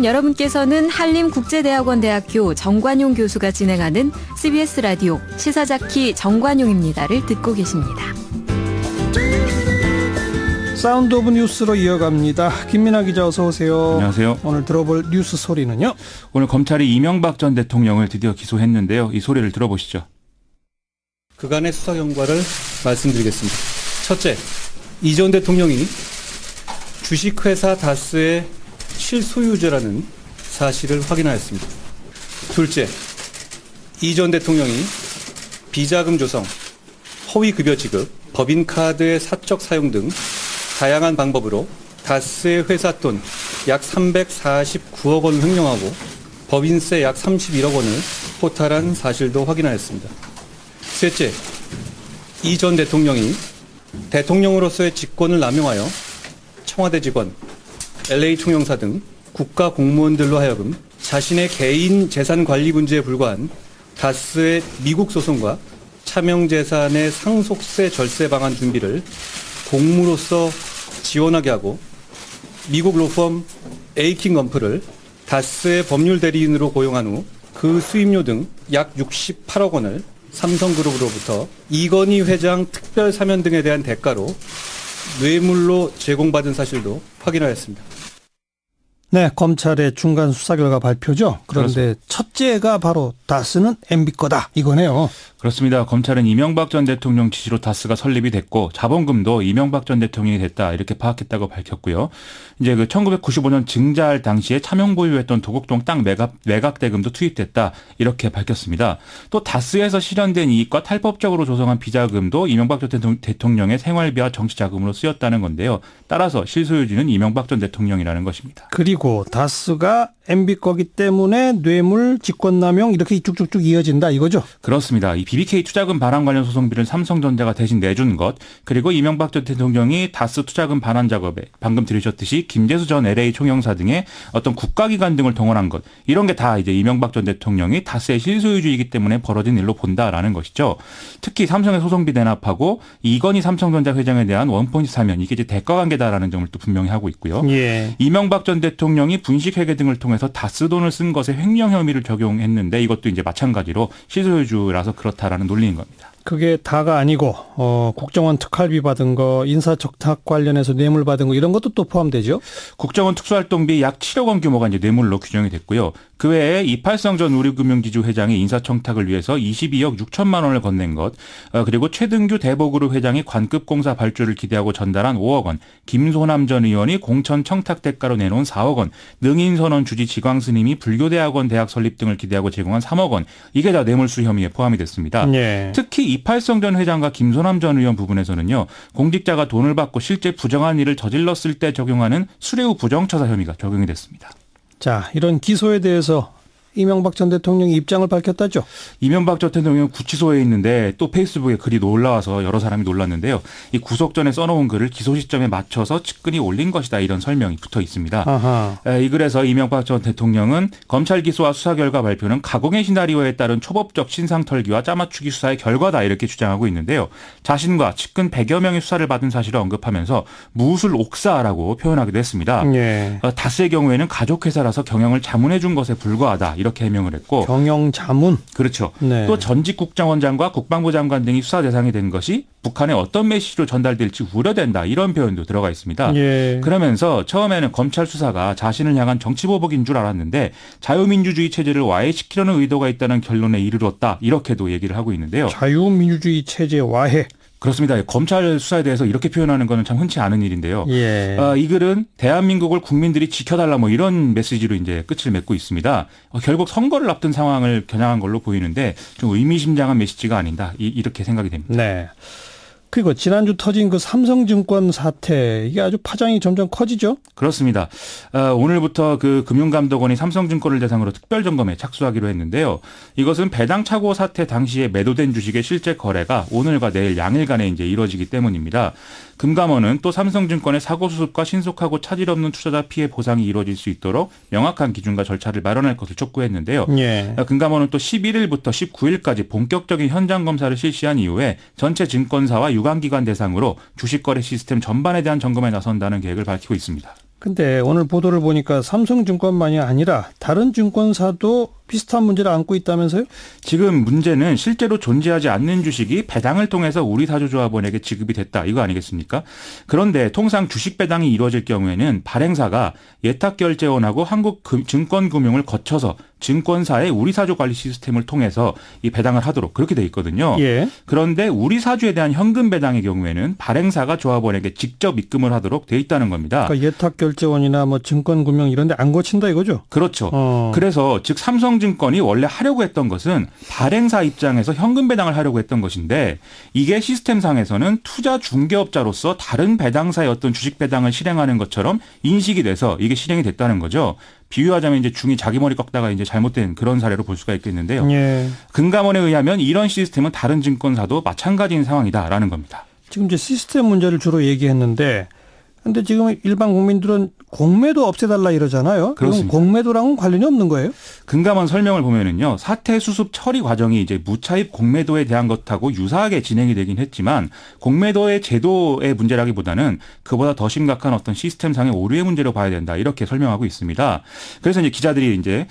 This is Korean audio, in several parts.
지금 여러분께서는 한림국제대학원대학교 정관용 교수가 진행하는 CBS 라디오 시사자키 정관용입니다를 듣고 계십니다. 사운드 오브 뉴스로 이어갑니다. 김민아 기자 어서 오세요. 안녕하세요. 오늘 들어볼 뉴스 소리는요? 오늘 검찰이 이명박 전 대통령을 드디어 기소했는데요. 이 소리를 들어보시죠. 그간의 수사 결과를 말씀드리겠습니다. 첫째, 이 전 대통령이 주식회사 다스의 실소유주라는 사실을 확인하였습니다. 둘째, 이 전 대통령이 비자금 조성, 허위급여 지급, 법인카드의 사적 사용 등 다양한 방법으로 다스의 회사 돈 약 349억 원을 횡령하고 법인세 약 31억 원을 포탈한 사실도 확인하였습니다. 셋째, 이 전 대통령이 대통령으로서의 직권을 남용하여 청와대 직원, LA 총영사 등 국가 공무원들로 하여금 자신의 개인 재산 관리 문제에 불과한 다스의 미국 소송과 차명재산의 상속세 절세 방안 준비를 공무로서 지원하게 하고 미국 로펌 에이킹 검프를 다스의 법률 대리인으로 고용한 후 그 수임료 등 약 68억 원을 삼성그룹으로부터 이건희 회장 특별 사면 등에 대한 대가로 뇌물로 제공받은 사실도 확인하였습니다. 네, 검찰의 중간 수사 결과 발표죠. 그런데 그렇습니다. 첫째가 바로 다스는 MB 거다 이거네요. 그렇습니다. 검찰은 이명박 전 대통령 지시로 다스가 설립이 됐고 자본금도 이명박 전 대통령이 됐다 이렇게 파악했다고 밝혔고요. 이제 그 1995년 증자할 당시에 차명 보유했던 도곡동 땅 매각 대금도 투입됐다 이렇게 밝혔습니다. 또 다스에서 실현된 이익과 탈법적으로 조성한 비자금도 이명박 전 대통령의 생활비와 정치자금으로 쓰였다는 건데요. 따라서 실소유주는 이명박 전 대통령이라는 것입니다. 그리고 다스가 MB 거기 때문에 뇌물, 직권남용 이렇게 쭉쭉쭉 이어진다 이거죠? 그렇습니다. 이 BBK 투자금 반환 관련 소송비를 삼성전자가 대신 내준 것, 그리고 이명박 전 대통령이 다스 투자금 반환 작업에 방금 들으셨듯이 김재수 전 LA 총영사 등의 어떤 국가기관 등을 동원한 것, 이런 게 다 이제 이명박 전 대통령이 다스의 실소유주이기 때문에 벌어진 일로 본다라는 것이죠. 특히 삼성의 소송비 대납하고 이건희 삼성전자 회장에 대한 원포인트 사면, 이게 이제 대가관계다라는 점을 또 분명히 하고 있고요. 예. 이명박 전 대통령이 분식회계 등을 통해서 다스 돈을 쓴 것에 횡령 혐의를 적용했는데 이것도 이제 마찬가지로 실소유주라서 그렇다라는 논리인 겁니다. 그게 다가 아니고 국정원 특활비 받은 거, 인사청탁 관련해서 뇌물 받은 거 이런 것도 또 포함되죠? 국정원 특수활동비 약 7억 원 규모가 이제 뇌물로 규정이 됐고요. 그 외에 이팔성 전 우리금융지주 회장이 인사청탁을 위해서 22억 6천만 원을 건넨 것, 그리고 최등규 대보그룹 회장이 관급공사 발주를 기대하고 전달한 5억 원, 김소남 전 의원이 공천 청탁 대가로 내놓은 4억 원, 능인선언 주지 지광스님이 불교대학원 대학 설립 등을 기대하고 제공한 3억 원, 이게 다 뇌물수 혐의에 포함이 됐습니다. 예. 특히 이팔성 전 회장과 김소남 전 의원 부분에서는요, 공직자가 돈을 받고 실제 부정한 일을 저질렀을 때 적용하는 수뢰후 부정처사 혐의가 적용이 됐습니다. 자, 이런 기소에 대해서 이명박 전 대통령이 입장을 밝혔다죠? 이명박 전 대통령은 구치소에 있는데 또 페이스북에 글이 올라와서 여러 사람이 놀랐는데요. 이 구속 전에 써놓은 글을 기소 시점에 맞춰서 측근이 올린 것이다, 이런 설명이 붙어 있습니다. 아하. 이 글에서 이명박 전 대통령은 검찰 기소와 수사 결과 발표는 가공의 시나리오에 따른 초법적 신상털기와 짜맞추기 수사의 결과다, 이렇게 주장하고 있는데요. 자신과 측근 100여 명의 수사를 받은 사실을 언급하면서 무술 옥사라고 표현하기도 했습니다. 예. 다스의 경우에는 가족회사라서 경영을 자문해 준 것에 불과하다, 이렇게 해명을 했고, 경영 자문. 그렇죠. 네. 또 전직 국정원장과 국방부 장관 등이 수사 대상이 된 것이 북한에 어떤 메시지로 전달될지 우려된다, 이런 표현도 들어가 있습니다. 예. 그러면서 처음에는 검찰 수사가 자신을 향한 정치보복인 줄 알았는데 자유민주주의 체제를 와해시키려는 의도가 있다는 결론에 이르렀다, 이렇게도 얘기를 하고 있는데요. 자유민주주의 체제 와해. 그렇습니다. 검찰 수사에 대해서 이렇게 표현하는 것은 참 흔치 않은 일인데요. 예. 이 글은 대한민국을 국민들이 지켜달라 뭐 이런 메시지로 이제 끝을 맺고 있습니다. 결국 선거를 앞둔 상황을 겨냥한 걸로 보이는데 좀 의미심장한 메시지가 아닌가, 이렇게 생각이 됩니다. 네. 그리고 지난주 터진 그 삼성증권 사태, 이게 아주 파장이 점점 커지죠? 그렇습니다. 오늘부터 그 금융감독원이 삼성증권을 대상으로 특별점검에 착수하기로 했는데요. 이것은 배당 착오 사태 당시에 매도된 주식의 실제 거래가 오늘과 내일 양일간에 이제 이루어지기 때문입니다. 금감원은 또 삼성증권의 사고 수습과 신속하고 차질 없는 투자자 피해 보상이 이루어질 수 있도록 명확한 기준과 절차를 마련할 것을 촉구했는데요. 예. 금감원은 또 11일부터 19일까지 본격적인 현장 검사를 실시한 이후에 전체 증권사와 유관기관 대상으로 주식거래 시스템 전반에 대한 점검에 나선다는 계획을 밝히고 있습니다. 근데 오늘 보도를 보니까 삼성증권만이 아니라 다른 증권사도 비슷한 문제를 안고 있다면서요? 지금 문제는 실제로 존재하지 않는 주식이 배당을 통해서 우리사주조합원에게 지급이 됐다. 이거 아니겠습니까? 그런데 통상 주식 배당이 이루어질 경우에는 발행사가 예탁결제원하고 한국증권금융을 거쳐서 증권사의 우리사주 관리 시스템을 통해서 이 배당을 하도록 그렇게 돼 있거든요. 예. 그런데 우리사주에 대한 현금 배당의 경우에는 발행사가 조합원에게 직접 입금을 하도록 돼 있다는 겁니다. 그러니까 예탁결제원이나 뭐 증권금융 이런 데 안 거친다 이거죠? 그렇죠. 그래서 즉 삼성증권이 원래 하려고 했던 것은 발행사 입장에서 현금 배당을 하려고 했던 것인데 이게 시스템상에서는 투자 중개업자로서 다른 배당사의 어떤 주식 배당을 실행하는 것처럼 인식이 돼서 이게 실행이 됐다는 거죠. 비유하자면 이제 중이 자기 머리 꺾다가 이제 잘못된 그런 사례로 볼 수가 있겠는데요. 예. 금감원에 의하면 이런 시스템은 다른 증권사도 마찬가지인 상황이다라는 겁니다. 지금 이제 시스템 문제를 주로 얘기했는데 근데 지금 일반 국민들은 공매도 없애달라 이러잖아요. 그럼 공매도랑은 관련이 없는 거예요? 금감원 설명을 보면은요, 사태 수습 처리 과정이 이제 무차입 공매도에 대한 것하고 유사하게 진행이 되긴 했지만 공매도의 제도의 문제라기보다는 그보다 더 심각한 어떤 시스템상의 오류의 문제로 봐야 된다 이렇게 설명하고 있습니다. 그래서 이제 기자들이 이제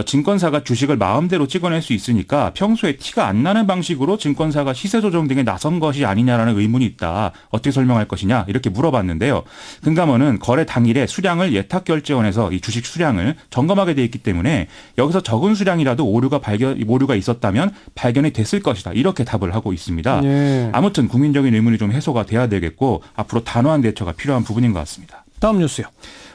증권사가 주식을 마음대로 찍어낼 수 있으니까 평소에 티가 안 나는 방식으로 증권사가 시세 조정 등에 나선 것이 아니냐라는 의문이 있다. 어떻게 설명할 것이냐 이렇게 물어봤는데요. 금감원은 거래 당일에 수량을 예탁결제원에서 이 주식 수량을 점검하게 돼 있기 때문에 여기서 적은 수량이라도 오류가 있었다면 발견이 됐을 것이다. 이렇게 답을 하고 있습니다. 네. 아무튼 국민적인 의문이 좀 해소가 돼야 되겠고 앞으로 단호한 대처가 필요한 부분인 것 같습니다. 다음 뉴스요.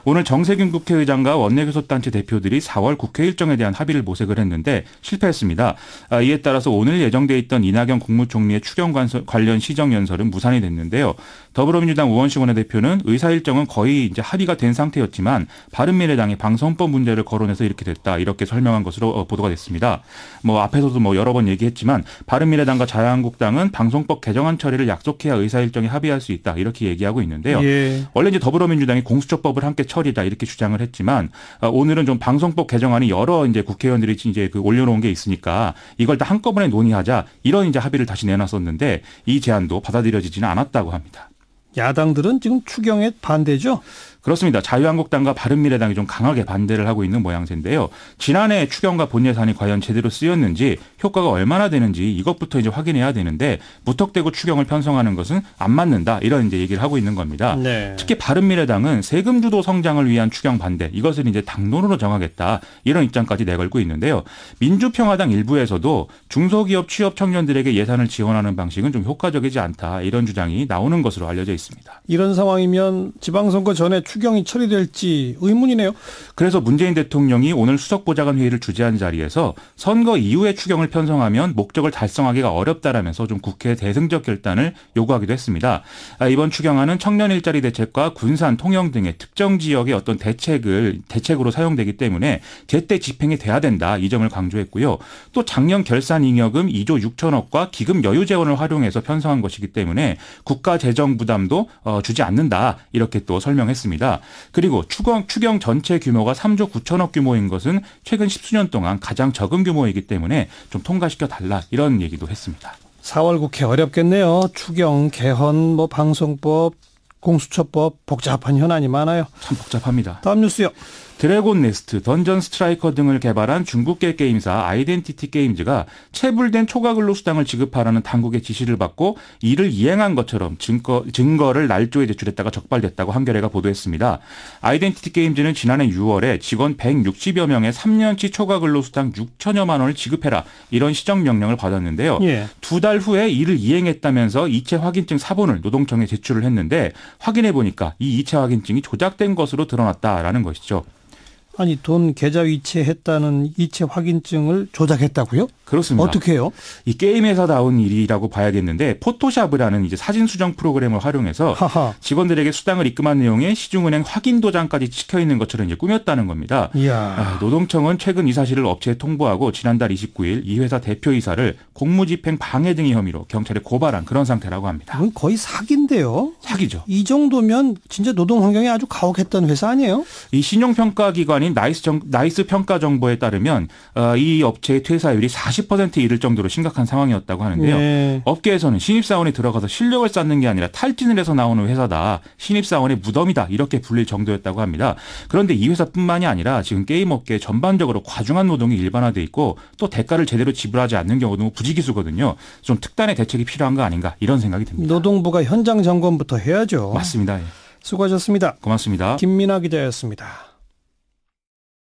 오늘 정세균 국회의장과 원내교섭단체 대표들이 4월 국회 일정에 대한 합의를 모색을 했는데 실패했습니다. 이에 따라서 오늘 예정돼 있던 이낙연 국무총리의 추경 관련 시정연설은 무산이 됐는데요. 더불어민주당 우원식 원내대표는 의사 일정은 거의 이제 합의가 된 상태였지만 바른미래당이 방송법 문제를 거론해서 이렇게 됐다. 이렇게 설명한 것으로 보도가 됐습니다. 뭐 앞에서도 뭐 여러 번 얘기했지만 바른미래당과 자유한국당은 방송법 개정안 처리를 약속해야 의사 일정에 합의할 수 있다. 이렇게 얘기하고 있는데요. 예. 원래 이제 더불어민주당이 공수처법을 함께 처리다 이렇게 주장을 했지만 오늘은 좀 방송법 개정안이 여러 이제 국회의원들이 이제 올려놓은 게 있으니까 이걸 다 한꺼번에 논의하자 이런 이제 합의를 다시 내놨었는데 이 제안도 받아들여지지는 않았다고 합니다. 야당들은 지금 추경에 반대죠? 그렇습니다. 자유한국당과 바른미래당이 좀 강하게 반대를 하고 있는 모양새인데요. 지난해 추경과 본예산이 과연 제대로 쓰였는지 효과가 얼마나 되는지 이것부터 이제 확인해야 되는데 무턱대고 추경을 편성하는 것은 안 맞는다 이런 이제 얘기를 하고 있는 겁니다. 네. 특히 바른미래당은 세금 주도 성장을 위한 추경 반대 이것을 이제 당론으로 정하겠다 이런 입장까지 내걸고 있는데요. 민주평화당 일부에서도 중소기업 취업 청년들에게 예산을 지원하는 방식은 좀 효과적이지 않다 이런 주장이 나오는 것으로 알려져 있습니다. 이런 상황이면 지방선거 전에 추경이 처리될지 의문이네요. 그래서 문재인 대통령이 오늘 수석보좌관 회의를 주재한 자리에서 선거 이후에 추경을 편성하면 목적을 달성하기가 어렵다라면서 좀 국회 대승적 결단을 요구하기도 했습니다. 이번 추경안은 청년 일자리 대책과 군산, 통영 등의 특정 지역의 어떤 대책으로 사용되기 때문에 제때 집행이 돼야 된다. 이 점을 강조했고요. 또 작년 결산 잉여금 2조 6천억과 기금 여유 재원을 활용해서 편성한 것이기 때문에 국가 재정 부담도 주지 않는다. 이렇게 또 설명했습니다. 그리고 추경 전체 규모가 3조 9천억 규모인 것은 최근 10수년 동안 가장 적은 규모이기 때문에 좀 통과시켜 달라 이런 얘기도 했습니다. 4월 국회 어렵겠네요. 추경, 개헌, 방송법, 공수처법 복잡한 현안이 많아요. 참 복잡합니다. 다음 뉴스요. 드래곤 네스트, 던전 스트라이커 등을 개발한 중국계 게임사 아이덴티티 게임즈가 체불된 초과근로 수당을 지급하라는 당국의 지시를 받고 이를 이행한 것처럼 증거를 날조에 제출했다가 적발됐다고 한겨레가 보도했습니다. 아이덴티티 게임즈는 지난해 6월에 직원 160여 명의 3년치 초과근로 수당 6천여만 원을 지급해라 이런 시정명령을 받았는데요. 예. 2달 후에 이를 이행했다면서 이체 확인증 사본을 노동청에 제출을 했는데 확인해 보니까 이 이체 확인증이 조작된 것으로 드러났다라는 것이죠. 아니 돈 계좌 이체했다는 이체 확인증을 조작했다고요? 그렇습니다. 어떻게 해요? 이 게임에서 나온 일이라고 봐야겠는데 포토샵이라는 이제 사진 수정 프로그램을 활용해서 직원들에게 수당을 입금한 내용에 시중은행 확인 도장까지 찍혀 있는 것처럼 이제 꾸몄다는 겁니다. 노동청은 최근 이 사실을 업체에 통보하고 지난달 29일 이 회사 대표이사를 공무집행 방해 등의 혐의로 경찰에 고발한 그런 상태라고 합니다. 이건 거의 사기인데요. 사기죠. 이 정도면 진짜 노동 환경이 아주 가혹했던 회사 아니에요? 이 신용평가기관인 언론인 나이스 평가 정보에 따르면 이 업체의 퇴사율이 40% 이를 정도로 심각한 상황이었다고 하는데요. 네. 업계에서는 신입사원이 들어가서 실력을 쌓는 게 아니라 탈진을 해서 나오는 회사다. 신입사원의 무덤이다. 이렇게 불릴 정도였다고 합니다. 그런데 이 회사뿐만이 아니라 지금 게임 업계 전반적으로 과중한 노동이 일반화돼 있고 또 대가를 제대로 지불하지 않는 경우도 부지기수거든요. 좀 특단의 대책이 필요한 거 아닌가 이런 생각이 듭니다. 노동부가 현장 점검부터 해야죠. 맞습니다. 수고하셨습니다. 고맙습니다. 김민아 기자였습니다.